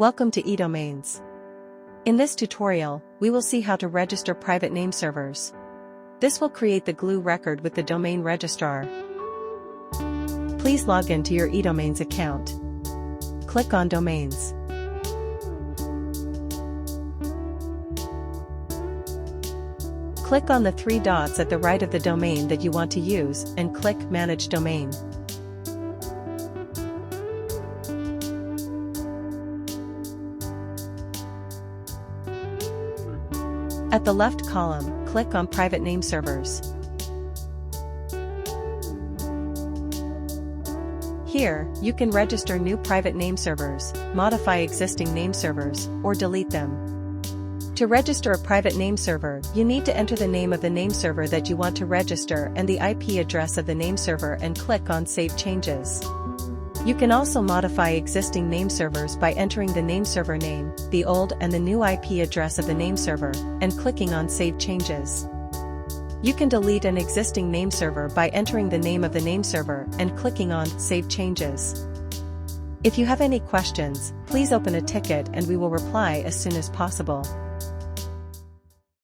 Welcome to Edomains. In this tutorial, we will see how to register private name servers. This will create the glue record with the domain registrar. Please log in to your Edomains account. Click on Domains. Click on the three dots at the right of the domain that you want to use and click Manage Domain. At the left column, click on Private Name Servers. Here, you can register new private name servers, modify existing name servers, or delete them. To register a private name server, you need to enter the name of the name server that you want to register and the IP address of the name server and click on Save Changes. You can also modify existing name servers by entering the name server name, the old and the new IP address of the name server, and clicking on Save Changes. You can delete an existing name server by entering the name of the name server and clicking on Save Changes. If you have any questions, please open a ticket and we will reply as soon as possible.